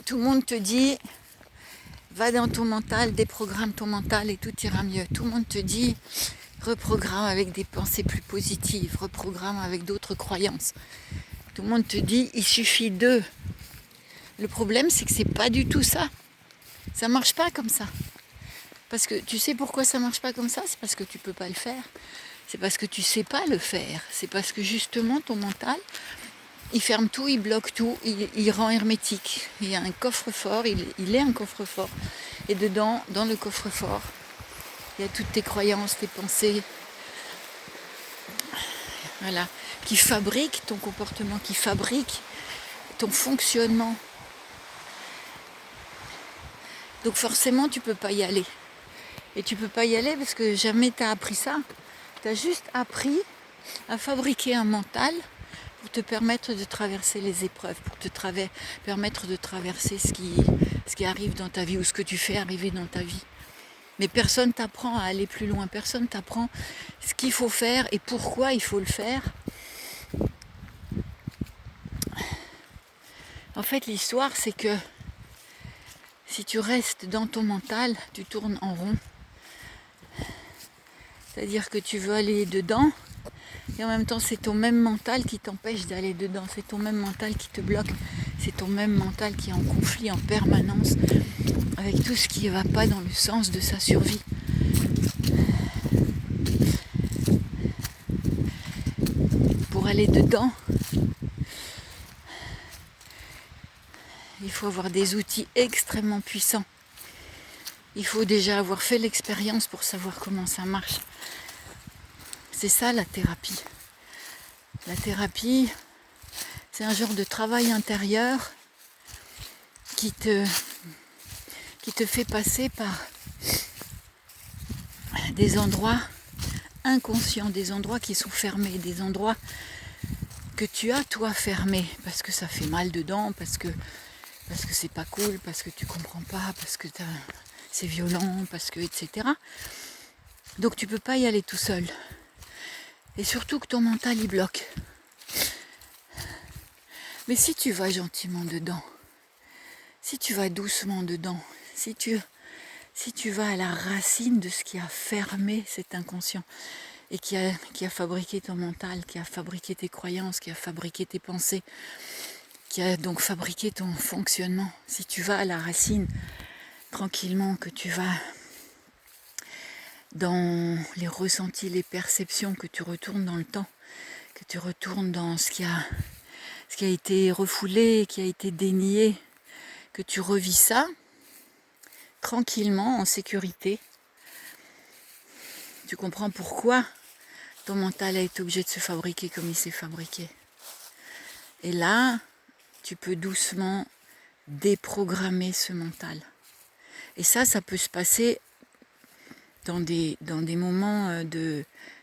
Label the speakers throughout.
Speaker 1: Tout le monde te dit, va dans ton mental, déprogramme ton mental et tout ira mieux. Tout le monde te dit, reprogramme avec des pensées plus positives, reprogramme avec d'autres croyances. Tout le monde te dit, il suffit de. Le problème, c'est que c'est pas du tout ça. Ça marche pas comme ça. Parce que tu sais pourquoi ça marche pas comme ça? C'est parce que tu peux pas le faire. C'est parce que tu sais pas le faire. C'est parce que justement ton mental, il ferme tout, il bloque tout, il rend hermétique. Il y a un coffre-fort, il est un coffre-fort. Et dedans, dans le coffre-fort, il y a toutes tes croyances, tes pensées, voilà, qui fabriquent ton comportement, qui fabriquent ton fonctionnement. Donc forcément, tu peux pas y aller. Et tu peux pas y aller parce que jamais tu as appris ça. Tu as juste appris à fabriquer un mental pour te permettre de traverser les épreuves, pour te permettre de traverser ce qui arrive dans ta vie ou ce que tu fais arriver dans ta vie. Mais personne t'apprend à aller plus loin, personne t'apprend ce qu'il faut faire et pourquoi il faut le faire. En fait, l'histoire, c'est que si tu restes dans ton mental, tu tournes en rond. C'est-à-dire que tu veux aller dedans, et en même temps, c'est ton même mental qui t'empêche d'aller dedans. C'est ton même mental qui te bloque. C'est ton même mental qui est en conflit en permanence avec tout ce qui ne va pas dans le sens de sa survie. Pour aller dedans, il faut avoir des outils extrêmement puissants. Il faut déjà avoir fait l'expérience pour savoir comment ça marche. C'est ça la thérapie. La thérapie, c'est un genre de travail intérieur qui te fait passer par des endroits inconscients, des endroits qui sont fermés, des endroits que tu as toi fermés, parce que ça fait mal dedans, parce que c'est pas cool, parce que tu comprends pas, parce que c'est violent, parce que etc. Donc tu peux pas y aller tout seul. Et surtout que ton mental y bloque. Mais si tu vas gentiment dedans, si tu vas doucement dedans, si tu vas à la racine de ce qui a fermé cet inconscient et qui a fabriqué ton mental, qui a fabriqué tes croyances, qui a fabriqué tes pensées, qui a donc fabriqué ton fonctionnement, si tu vas à la racine tranquillement, que tu vas dans les ressentis, les perceptions, que tu retournes dans le temps, que tu retournes dans ce qui a été refoulé, qui a été dénié, que tu revis ça tranquillement, en sécurité. Tu comprends pourquoi ton mental a été obligé de se fabriquer comme il s'est fabriqué. Et là, tu peux doucement déprogrammer ce mental. Et ça peut se passer dans des moments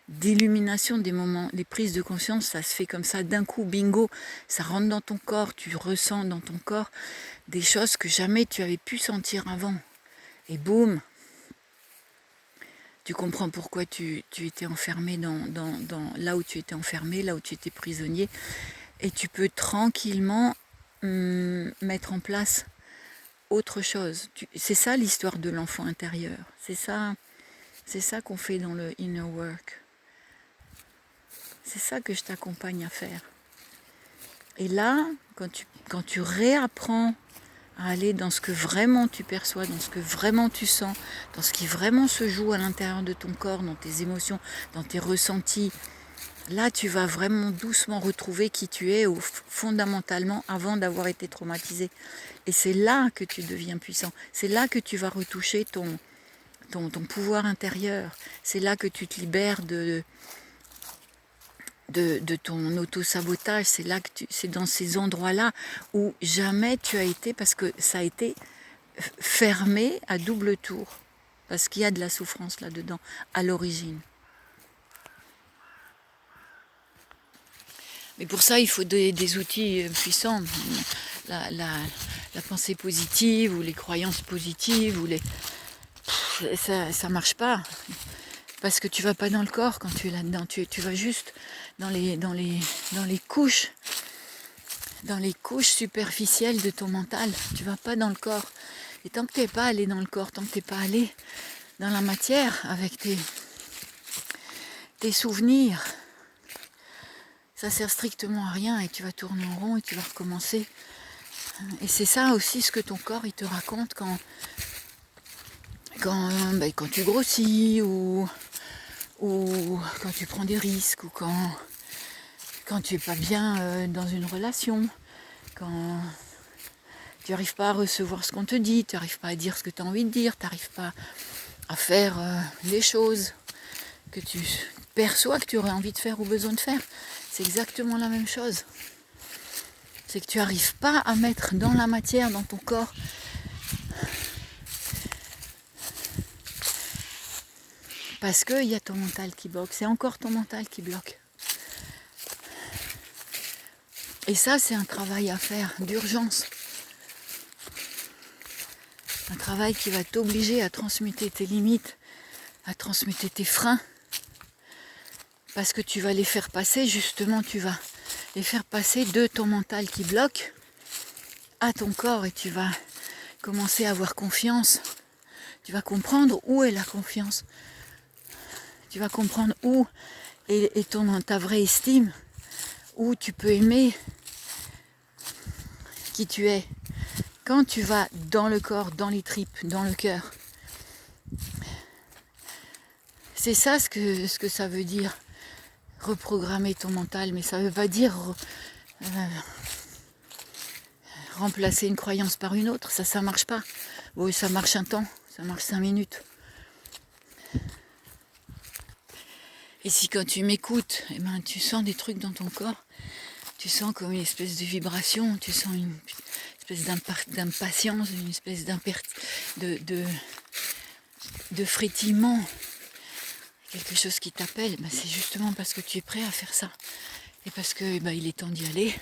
Speaker 1: d'illumination, des prises de conscience, ça se fait comme ça d'un coup, bingo, ça rentre dans ton corps, tu ressens dans ton corps des choses que jamais tu avais pu sentir avant. Et boum, tu comprends pourquoi tu étais enfermé dans là où tu étais enfermé, là où tu étais prisonnier, et tu peux tranquillement mettre en place autre chose. C'est ça l'histoire de l'enfant intérieur. C'est ça qu'on fait dans le inner work. C'est ça que je t'accompagne à faire. Et là, quand tu réapprends à aller dans ce que vraiment tu perçois, dans ce que vraiment tu sens, dans ce qui vraiment se joue à l'intérieur de ton corps, dans tes émotions, dans tes ressentis, là tu vas vraiment doucement retrouver qui tu es fondamentalement avant d'avoir été traumatisé. Et c'est là que tu deviens puissant. C'est là que tu vas retoucher ton pouvoir intérieur. C'est là que tu te libères de ton auto-sabotage. C'est dans ces endroits-là où jamais tu as été, parce que ça a été fermé à double tour. Parce qu'il y a de la souffrance là-dedans, à l'origine. Mais pour ça, il faut des outils puissants. La pensée positive, ou les croyances positives, ou ça marche pas. Parce que tu vas pas dans le corps quand tu es là-dedans. Tu vas juste dans les couches dans les couches superficielles de ton mental. Tu vas pas dans le corps. Et tant que tu n'es pas allé dans le corps, tant que tu n'es pas allé dans la matière avec tes souvenirs, ça sert strictement à rien et tu vas tourner en rond et tu vas recommencer. Et c'est ça aussi ce que ton corps il te raconte quand tu grossis ou quand tu prends des risques ou quand tu es pas bien dans une relation, quand tu n'arrives pas à recevoir ce qu'on te dit, tu n'arrives pas à dire ce que tu as envie de dire, tu n'arrives pas à faire les choses que tu perçois que tu aurais envie de faire ou besoin de faire. C'est exactement la même chose. C'est que tu n'arrives pas à mettre dans la matière, dans ton corps, parce qu'il y a ton mental qui bloque. C'est encore ton mental qui bloque. Et ça, c'est un travail à faire d'urgence. Un travail qui va t'obliger à transmuter tes limites, à transmuter tes freins. Parce que tu vas les faire passer, justement, tu vas les faire passer de ton mental qui bloque à ton corps et tu vas commencer à avoir confiance. Tu vas comprendre où est la confiance. Tu vas comprendre où est ta vraie estime, où tu peux aimer qui tu es. Quand tu vas dans le corps, dans les tripes, dans le cœur. C'est ça ce que ça veut dire, reprogrammer ton mental, mais ça ne veut pas dire remplacer une croyance par une autre, ça marche pas. Oui, ça marche un temps, ça marche 5 minutes. Et si quand tu m'écoutes, tu sens des trucs dans ton corps, tu sens comme une espèce de vibration, tu sens une espèce d'impatience, une espèce de frétillement, quelque chose qui t'appelle, c'est justement parce que tu es prêt à faire ça. Et parce que il est temps d'y aller.